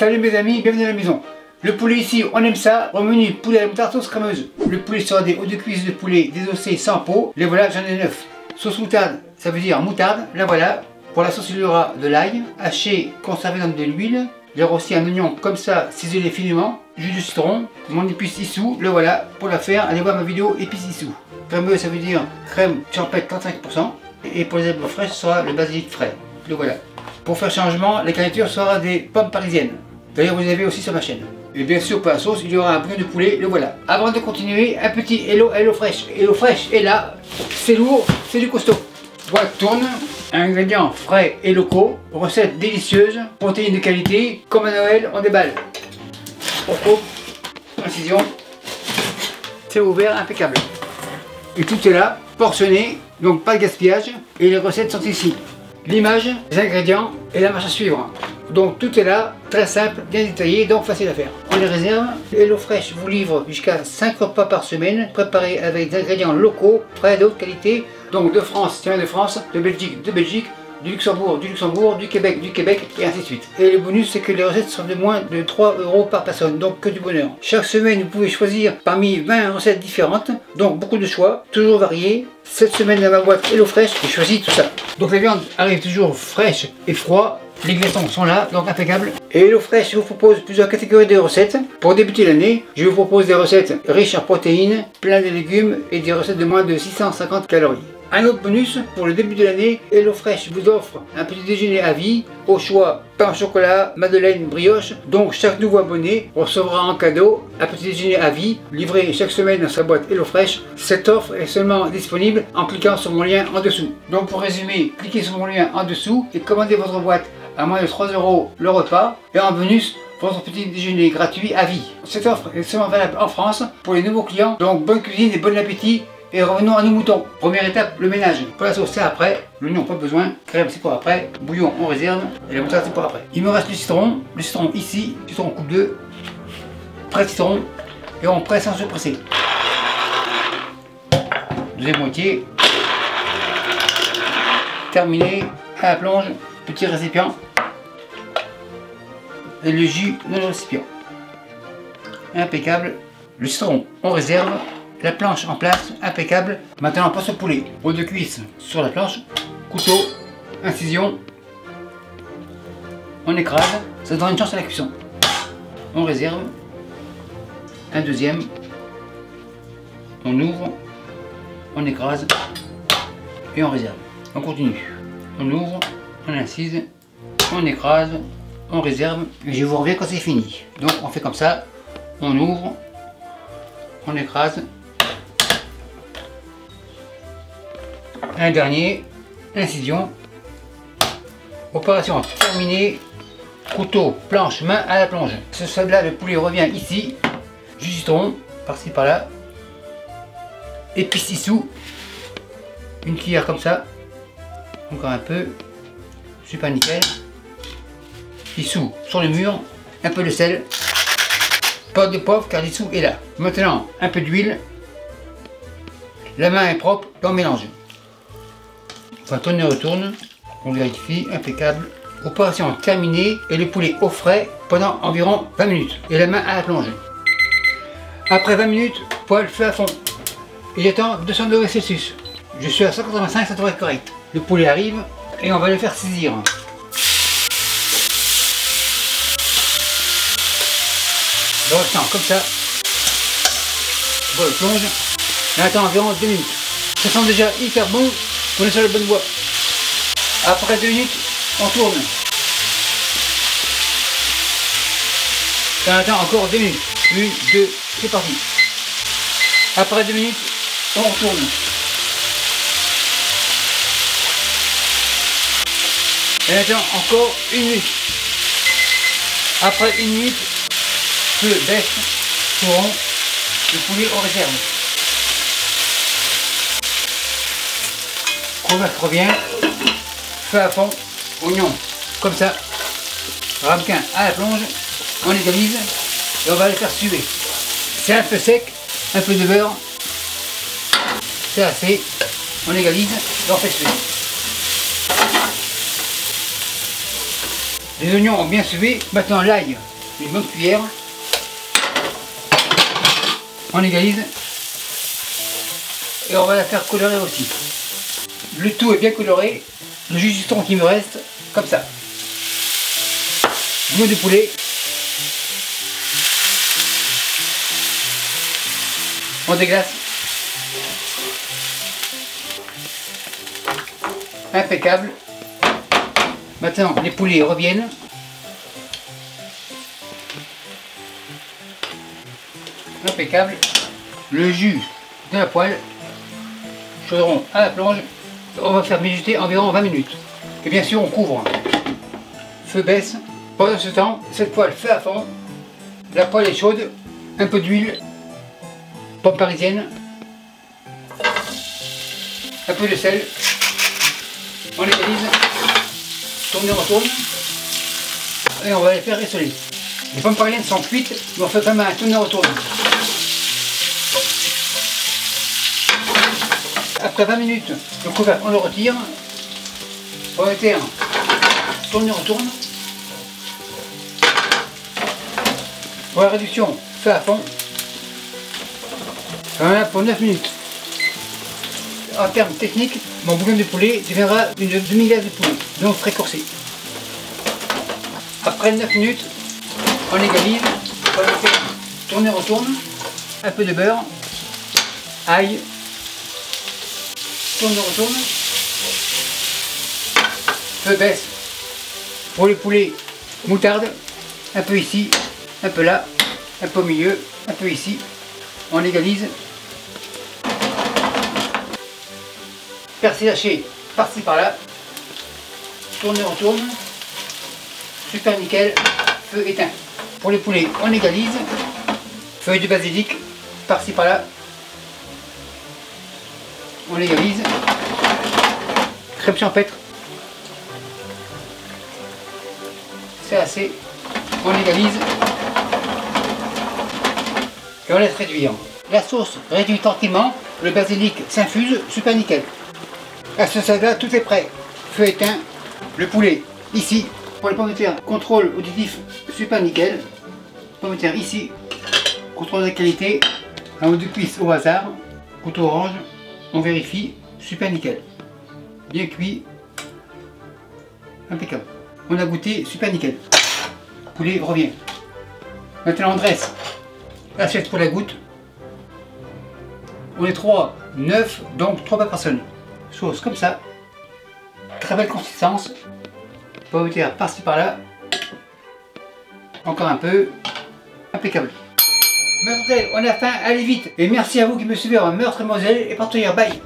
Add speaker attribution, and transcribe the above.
Speaker 1: Salut mes amis, bienvenue à la maison. Le poulet ici, on aime ça. Au menu, poulet à la moutarde sauce crémeuse. Le poulet sera des hauts de cuisse de poulet désossés sans peau. Les voilà, j'en ai 9. Sauce moutarde, ça veut dire moutarde. La voilà. Pour la sauce, il y aura de l'ail, haché, conservé dans de l'huile. Il y aura aussi un oignon comme ça, ciselé finement. Jus de citron, mon épice issou. Le voilà. Pour la faire, allez voir ma vidéo épice issou. Crémeux, ça veut dire crème champêtre 35%. Et pour les herbes fraîches, ce sera le basilic frais. Le voilà. Pour faire changement, la garniture sera des pommes parisiennes. D'ailleurs, vous les avez aussi sur ma chaîne. Et bien sûr, pour la sauce, il y aura un bouillon de poulet, le voilà. Avant de continuer, un petit Hello Fresh. Hello Fresh est là, c'est lourd, c'est du costaud. Boîte tourne, ingrédients frais et locaux, recette délicieuse, protéines de qualité, comme à Noël, on déballe. On coupe, incision, c'est ouvert, impeccable. Et tout est là, portionné, donc pas de gaspillage, et les recettes sont ici. L'image, les ingrédients et la marche à suivre. Donc tout est là, très simple, bien détaillé, donc facile à faire. On les réserve. Hello Fresh vous livre jusqu'à 5 repas par semaine, préparés avec des ingrédients locaux, frais de haute qualité. Donc de France, tiens de France, de Belgique, du Luxembourg, du Québec, et ainsi de suite. Et le bonus, c'est que les recettes sont de moins de 3 € par personne, donc que du bonheur. Chaque semaine, vous pouvez choisir parmi 20 recettes différentes, donc beaucoup de choix, toujours variés. Cette semaine, dans ma boîte Hello Fresh, j'ai choisi tout ça. Donc la viande arrive toujours fraîche et froide. Les glaçons sont là, donc impeccables. Et Hello Fresh vous propose plusieurs catégories de recettes. Pour débuter l'année, je vous propose des recettes riches en protéines, plein de légumes et des recettes de moins de 650 calories. Un autre bonus, pour le début de l'année, Hello Fresh vous offre un petit déjeuner à vie, au choix pain au chocolat, madeleine, brioche. Donc chaque nouveau abonné recevra en cadeau un petit déjeuner à vie, livré chaque semaine dans sa boîte Hello Fresh. Cette offre est seulement disponible en cliquant sur mon lien en dessous. Donc pour résumer, cliquez sur mon lien en dessous et commandez votre boîte à moins de 3 € le repas. Et en bonus, votre petit déjeuner gratuit à vie. Cette offre est seulement valable en France pour les nouveaux clients. Donc bonne cuisine et bon appétit. Et revenons à nos moutons. Première étape, le ménage. Pour la sauce, c'est après. L'oignon, pas besoin. Crème, c'est pour après. Bouillon, on réserve. Et la moutarde, c'est pour après. Il me reste le citron. Le citron ici. Le citron coupe 2. Près de citron. Et on presse sans se presser. Deuxième moitié. Terminé. À la plonge. Petit récipient. Et le jus dans le récipient. Impeccable. Le citron, on réserve. La planche en place, impeccable. Maintenant on passe au poulet. Haut de cuisse sur la planche, couteau, incision. On écrase, ça donne une chance à la cuisson. On réserve. Un deuxième. On ouvre, on écrase et on réserve. On continue. On ouvre, on incise, on écrase, on réserve et je vous reviens quand c'est fini. Donc on fait comme ça, on ouvre, on écrase. Un dernier, incision. Opération terminée. Couteau, planche, main à la plonge. Ce soldat, le poulet revient ici. Jus de citron, par-ci par-là. Épice issou. Une cuillère comme ça. Encore un peu. Super nickel. Issou sur le mur. Un peu de sel. Pas de poivre car l'issou est là. Maintenant, un peu d'huile. La main est propre, on mélange. On tourne et retourne, on vérifie, impeccable. Opération terminée et le poulet au frais pendant environ 20 minutes. Et la main à la plonge. Après 20 minutes, poêle feu à fond. Et j'attends 200 °C. Je suis à 185, ça devrait être correct. Le poulet arrive et on va le faire saisir. Je retiens comme ça. On le plonge. Et on attend environ 2 minutes. Ça sent déjà hyper bon. On est sur la bonne voie. Après 2 minutes, on tourne. On attend encore 2 minutes. 1, 2, c'est parti. Après 2 minutes, on retourne. Et on attend encore 1 minute. Après 1 minute, feu baisse, tourne, le poulet en réserve. Couvercle revient, feu à fond, oignon, comme ça, ramequin à la plonge, on égalise et on va le faire suer. C'est un peu sec, un peu de beurre, c'est assez, on égalise et on fait suer. Les oignons ont bien sué, maintenant l'ail, une bonne cuillère. On égalise. Et on va la faire colorer aussi. Le tout est bien coloré. Le jus du citron qui me reste, comme ça. Bouillon de poulet. On déglace. Impeccable. Maintenant, les poulets reviennent. Impeccable. Le jus de la poêle. Chaudron à la plonge. On va faire mijoter environ 20 minutes. Et bien sûr, on couvre. Feu baisse. Pendant ce temps, cette poêle fait à fond. La poêle est chaude. Un peu d'huile. Pomme parisienne. Un peu de sel. On égalise. Tourne et retourne. Et on va les faire rissoler. Les pommes parisiennes sont cuites, mais on fait quand même un tourne et retourne. Après 20 minutes, le couvercle, on le retire. On va faire tourne et retourne. Pour la réduction, fait à fond. Voilà pour 9 minutes. En termes techniques, mon bouillon de poulet deviendra une demi-glace de poulet, donc très corsé. Après 9 minutes, on égalise, on le fait tourner, retourne, un peu de beurre, ail, tourne, retourne, feu baisse. Pour les poulets, moutarde, un peu ici, un peu là, un peu au milieu, un peu ici, on égalise. Persil haché par-ci par-là, tourne et retourne, super nickel, feu éteint. Pour les poulets, on égalise, feuille de basilic par-ci par-là, on égalise, crème champêtre, c'est assez, on égalise et on laisse réduire. La sauce réduit tranquillement, le basilic s'infuse, super nickel. À ce stade-là, tout est prêt. Feu éteint, le poulet ici. Pour les pommes de terre, contrôle auditif, super nickel. Pommes de terre ici, contrôle de qualité, un ou deux cuisses au hasard, couteau orange, on vérifie, super nickel. Bien cuit, impeccable. On a goûté, super nickel. Le poulet revient. Maintenant on dresse l'assiette pour la goutte. On est 3, 9, donc 3 par personne. Sauce comme ça, très belle consistance, pommes de terre par-ci par-là, encore un peu, impeccable. Meurtre, on a faim, allez vite, et merci à vous qui me suivez en Meurtre et Moselle et partenaire, bye.